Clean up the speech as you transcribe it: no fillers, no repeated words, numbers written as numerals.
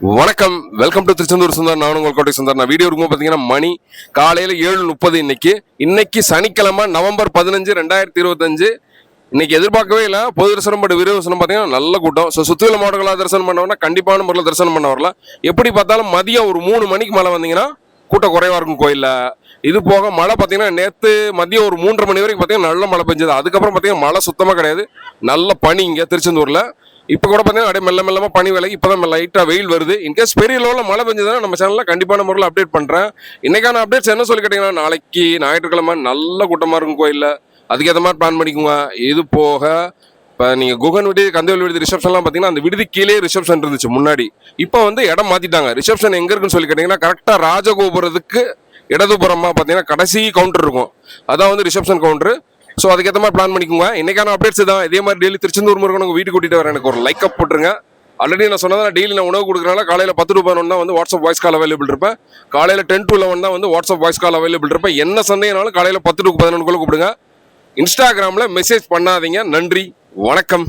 வணக்கம், welcome to Tiruchendur Sundar. நான் உங்கள் கோட்டை சுந்தர். நான் வீடியோ இருக்கும் பார்த்தீங்கன்னா மணி காலையில் 7:30. இன்னைக்கு சனிக்கிழமை நவம்பர் 15, 2025. இன்னைக்கு எதிர்பார்க்கவே இல்லை. பொது தரிசனம் பட் விரைவு தரிசனம் பார்த்தீங்கன்னா நல்ல கூட்டம். ஸோ சுற்றியுள்ள மாவட்டங்களாக தரிசனம் பண்ணவனா கண்டிப்பான முறையில் தரிசனம் பண்ண வரலாம். எப்படி பார்த்தாலும் மதியம் ஒரு 3 மணிக்கு மேலே வந்தீங்கன்னா கூட்டம் குறைவாக இருக்கும் கோயிலில். இது போக மழை பார்த்தீங்கன்னா நேற்று மதியம் ஒரு 3:30 மணி வரைக்கும் பார்த்தீங்கன்னா நல்ல மழை பெஞ்சது. அதுக்கப்புறம் பார்த்தீங்கன்னா மழை சுத்தமாக கிடையாது. நல்ல பனி இங்கே திருச்செந்தூரில். இப்போ கூட பார்த்தீங்கன்னா அப்படியே மெல்லமாக பனி விலகி இப்போ தான் லைட்டாக வெயில் வருது. இன்கேஸ் பெரிய லெவலில் மழை பெஞ்சதுன்னா நம்ம சேனலில் கண்டிப்பான முறையில் அப்டேட் பண்ணுறேன். இன்றைக்கான அப்டேட்ஸ் என்ன சொல்லி கேட்டிங்கன்னா, நாளைக்கு ஞாயிற்றுக்கிழமை நல்ல கூட்டமாக இருக்கும் கோயிலில். அதுக்கேற்ற மாதிரி பிளான் பண்ணிக்கோங்க. இது போக இப்போ நீங்கள் குகன் விடுதி, கந்தவேல் விடுதி ரிசப்ஷன்லாம் பார்த்தீங்கன்னா அந்த விடுதி கீழே ரிசப்ஷன் இருந்துச்சு முன்னாடி. இப்போ வந்து இடம் மாற்றிட்டாங்க. ரிசப்ஷன் எங்கே இருக்குன்னு சொல்லி கேட்டிங்கன்னா கரெக்டாக ராஜகோபுரத்துக்கு இடதுபுறமாக பார்த்தீங்கன்னா கடைசி கவுண்டர் இருக்கும். அதான் வந்து ரிசப்ஷன் கவுண்டர். ஸோ அதுக்கேற்ற மாதிரி பிளான் பண்ணிக்கோங்க. இன்னைக்கான அப்டேட்ஸ் தான். இதே மாதிரி டெய்லி திருச்செந்தூர் முருகனுக்கு வீட்டுக்கு கூட்டிகிட்டு வரேன். எனக்கு ஒரு லைக் அப் போட்டுருங்க. ஆல்ரெடி நான் சொன்னதான், டெய்லி நான் உணவு கொடுக்குறனால காலையில் 10 to 11 தான் வந்து வாட்ஸ்அப் வாய்ஸ் கால் அவைலபிள் இருப்பேன். காலையில் 10 to 11 தான் வந்து வாட்ஸ்அப் வாய்ஸ் கால் அவைலபிள் இருப்பேன். என்ன சந்தேகனாலும் காலையில் 10 to 11 கூப்பிடுங்க. இன்ஸ்டாகிராமில் மெசேஜ் பண்ணாதீங்க. நன்றி, வணக்கம்.